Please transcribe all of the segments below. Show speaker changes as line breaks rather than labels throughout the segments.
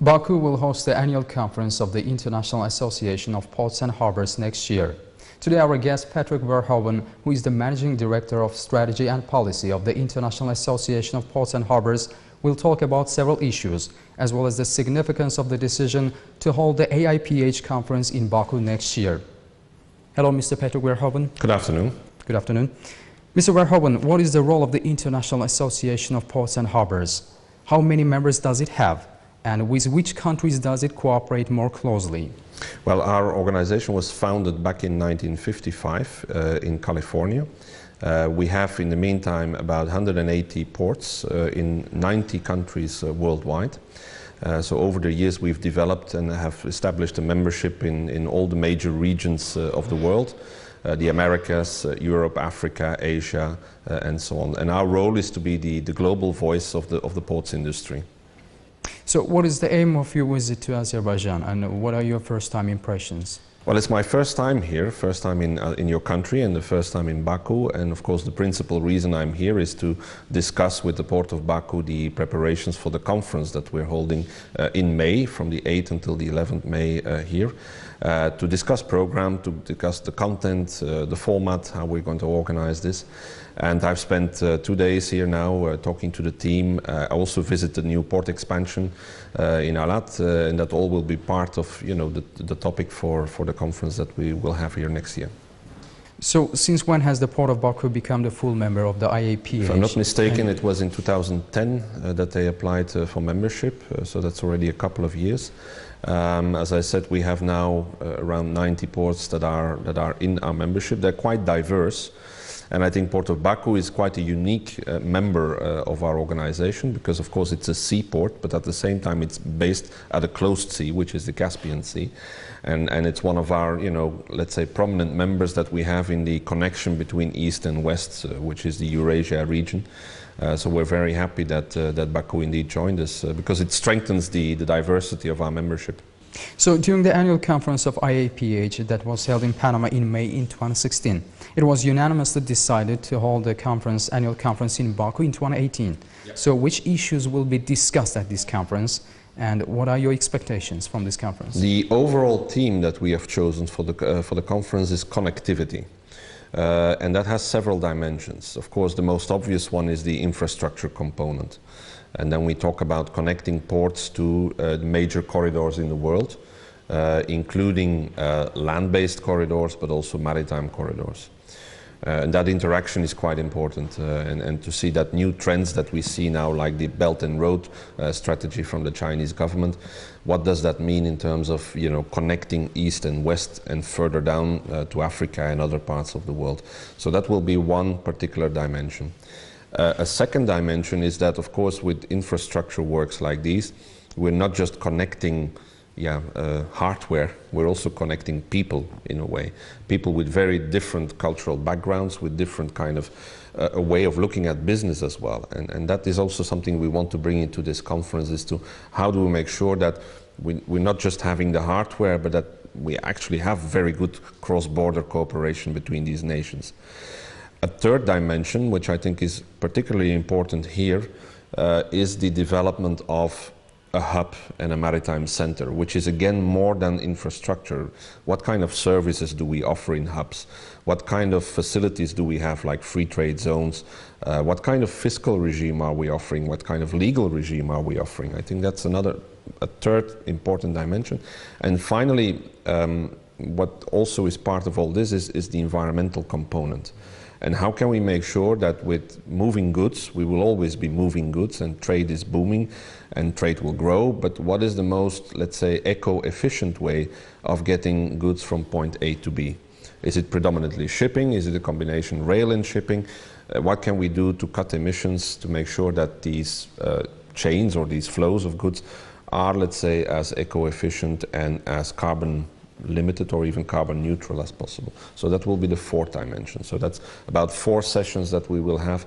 Baku will host the annual conference of the International Association of Ports and Harbors next year. Today our guest Patrick Verhoeven, who is the Managing Director of Strategy and Policy of the International Association of Ports and Harbors, will talk about several issues, as well as the significance of the decision to hold the IAPH conference in Baku next year. Hello, Mr. Patrick Verhoeven.
Good afternoon.
Good afternoon. Mr. Verhoeven, what is the role of the International Association of Ports and Harbors? How many members does it have? And with which countries does it cooperate more closely?
Well, our organization was founded back in 1955 in California. We have, in the meantime, about 180 ports in 90 countries worldwide. So over the years we've developed and have established a membership in all the major regions of the world. The Americas, Europe, Africa, Asia, and so on. And our role is to be the global voice of the ports industry.
So what is the aim of your visit to Azerbaijan, and what are your first-time impressions?
Well, it's my first time here, first time in your country and the first time in Baku, and of course the principal reason I'm here is to discuss with the Port of Baku the preparations for the conference that we're holding in May, from the 8th until the 11th May here, to discuss program, to discuss the content, the format, how we're going to organize this. And I've spent 2 days here now talking to the team. I also visited the new port expansion in Alat, and that all will be part of, you know, the topic for the conference that we will have here next year.
So, since when has the Port of Baku become the full member of the IAPH?
If I'm not mistaken, it was in 2010 that they applied for membership, so that's already a couple of years. As I said, we have now around 90 ports that are in our membership. They're quite diverse. And I think Port of Baku is quite a unique member of our organization because, of course, it's a seaport, but at the same time it's based at a closed sea, which is the Caspian Sea. And it's one of our, you know, let's say, prominent members that we have in the connection between East and West, which is the Eurasia region. So we're very happy that Baku indeed joined us because it strengthens the diversity of our membership.
So during the annual conference of IAPH that was held in Panama in May in 2016, it was unanimously decided to hold the annual conference in Baku in 2018. Yep. So which issues will be discussed at this conference, and what are your expectations from this conference?
The overall theme that we have chosen for the conference is connectivity. And that has several dimensions. Of course, the most obvious one is the infrastructure component. And then we talk about connecting ports to the major corridors in the world, including land-based corridors, but also maritime corridors. And that interaction is quite important, and to see that new trends that we see now, like the Belt and Road strategy from the Chinese government, what does that mean in terms of, you know, connecting East and West and further down to Africa and other parts of the world. So that will be one particular dimension. A second dimension is that, of course, with infrastructure works like these, we're not just connecting hardware, we're also connecting people in a way. People with very different cultural backgrounds, with different kind of a way of looking at business as well. And that is also something we want to bring into this conference, is to how do we make sure that we're not just having the hardware, but that we actually have very good cross-border cooperation between these nations. A third dimension, which I think is particularly important here, is the development of a hub and a maritime center, which is again more than infrastructure. What kind of services do we offer in hubs? What kind of facilities do we have, like free trade zones? What kind of fiscal regime are we offering? What kind of legal regime are we offering? I think that's a third important dimension. And finally, what also is part of all this is the environmental component. And how can we make sure that with moving goods, we will always be moving goods, and trade is booming and trade will grow, but what is the most, let's say, eco-efficient way of getting goods from point A to B? Is it predominantly shipping? Is it a combination rail and shipping? What can we do to cut emissions to make sure that these chains or these flows of goods are, let's say, as eco-efficient and as carbon limited or even carbon neutral as possible? So that will be the fourth dimension. So that's about 4 sessions that we will have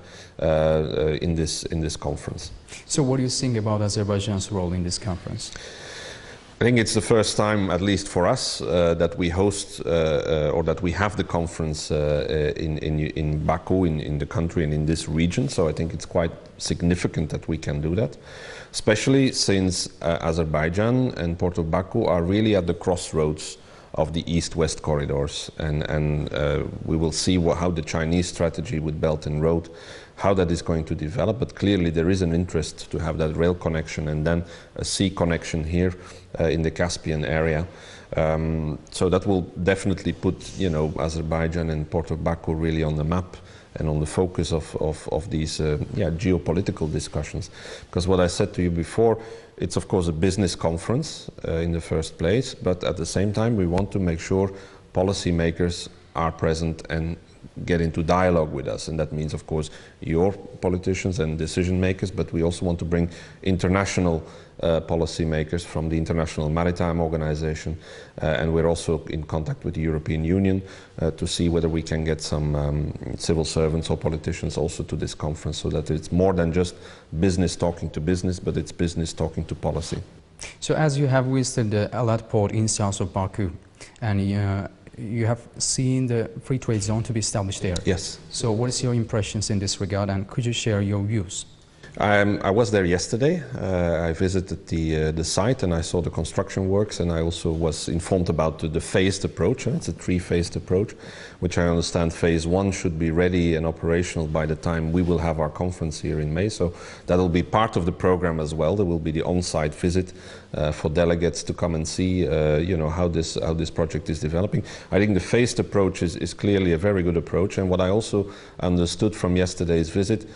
in this conference.
So what do you think about Azerbaijan's role in this conference?
I think it's the first time, at least for us, that we host or that we have the conference in Baku, in the country and in this region. So I think it's quite significant that we can do that. especially since Azerbaijan and Port of Baku are really at the crossroads of the east-west corridors, and we will see how the Chinese strategy with Belt and Road, how that is going to develop, but clearly there is an interest to have that rail connection and then a sea connection here in the Caspian area. So that will definitely put, you know, Azerbaijan and Port of Baku really on the map and on the focus of these geopolitical discussions. Because what I said to you before, it's of course a business conference in the first place, but at the same time we want to make sure policymakers are present and get into dialogue with us, and that means of course your politicians and decision makers, but we also want to bring international policymakers from the International Maritime Organization, and we're also in contact with the European Union to see whether we can get some civil servants or politicians also to this conference, so that it's more than just business talking to business, but it's business talking to policy.
So as you have visited the Alat port in south of Baku, and you have seen the free trade zone to be established there.
Yes.
So what is your impressions in this regard, and could you share your views?
I was there yesterday. I visited the site and I saw the construction works, and I also was informed about the phased approach. And it's a three-phased approach, which I understand phase one should be ready and operational by the time we will have our conference here in May. So that will be part of the program as well. There will be the on-site visit for delegates to come and see, you know, how this project is developing. I think the phased approach is clearly a very good approach. And what I also understood from yesterday's visit,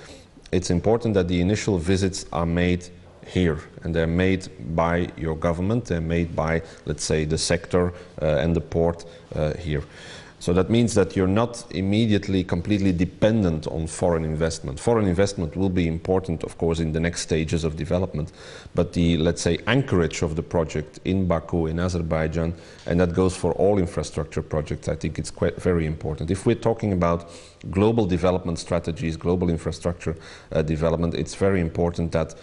it's important that the initial visits are made here, and they're made by your government, they're made by, let's say, the sector and the port here. So that means that you're not immediately completely dependent on foreign investment. Foreign investment will be important, of course, in the next stages of development, but the, let's say, anchorage of the project in Baku, in Azerbaijan, and that goes for all infrastructure projects, I think it's quite very important. If we're talking about global development strategies, global infrastructure development, it's very important that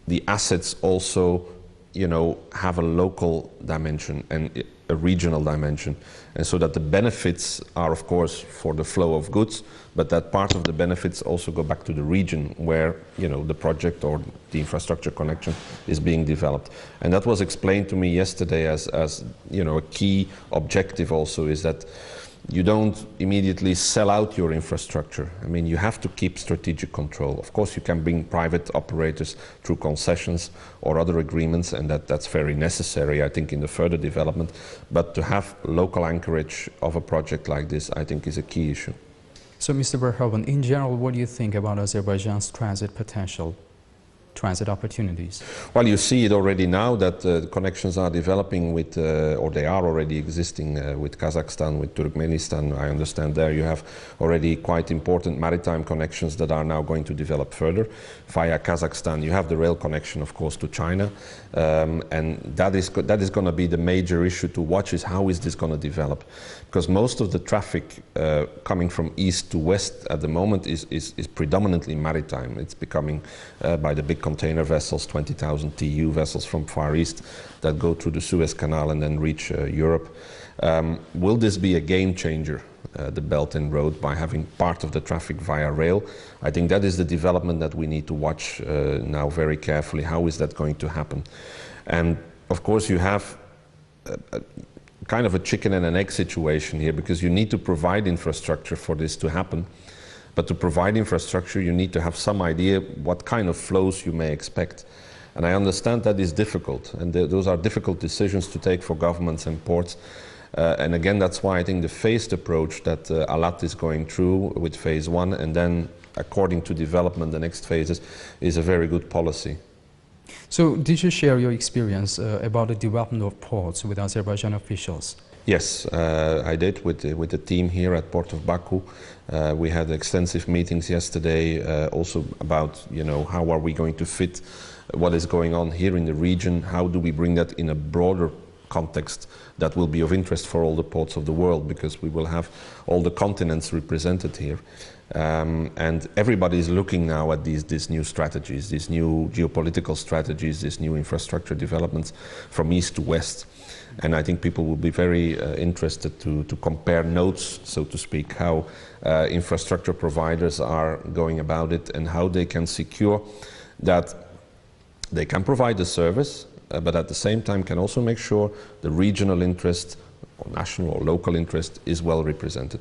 the assets also, you know, have a local dimension and a regional dimension, and so that the benefits are of course for the flow of goods, but that part of the benefits also go back to the region where, you know, the project or the infrastructure connection is being developed. And that was explained to me yesterday as you know, a key objective also is that you don't immediately sell out your infrastructure. I mean, you have to keep strategic control. Of course, you can bring private operators through concessions or other agreements, and that's very necessary, I think, in the further development. But to have local anchorage of a project like this, I think, is a key issue.
So, Mr. Verhoeven, in general, what do you think about Azerbaijan's transit potential? Transit opportunities? Well,
you see it already now that connections are developing with, or they are already existing with Kazakhstan, with Turkmenistan. I understand there you have already quite important maritime connections that are now going to develop further. Via Kazakhstan, you have the rail connection, of course, to China, and that is going to be the major issue to watch, is how is this going to develop? Because most of the traffic coming from east to west at the moment is predominantly maritime. It's becoming by the big container vessels, 20,000 TEU vessels from Far East that go through the Suez Canal and then reach Europe. Will this be a game changer, the Belt and Road, by having part of the traffic via rail? I think that is the development that we need to watch now very carefully. How is that going to happen? And of course you have kind of a chicken and an egg situation here, because you need to provide infrastructure for this to happen. But to provide infrastructure, you need to have some idea what kind of flows you may expect. And I understand that is difficult, and those are difficult decisions to take for governments and ports. And again, that's why I think the phased approach that Alat is going through with phase one, and then according to development, the next phases, is a very good policy.
So did you share your experience about the development of ports with Azerbaijan officials?
Yes, I did with the team here at Port of Baku. We had extensive meetings yesterday also about, you know, how are we going to fit what is going on here in the region, how do we bring that in a broader context that will be of interest for all the ports of the world, because we will have all the continents represented here. And everybody is looking now at these new strategies, these new geopolitical strategies, these new infrastructure developments from east to west. And I think people will be very interested to compare notes, so to speak, how infrastructure providers are going about it and how they can secure that They can provide the service, but at the same time can also make sure the regional interest or national or local interest is well represented.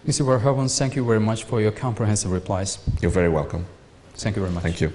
Mr. Verhoeven, thank you very much for your comprehensive replies.
You're very welcome.
Thank you very much.
Thank you.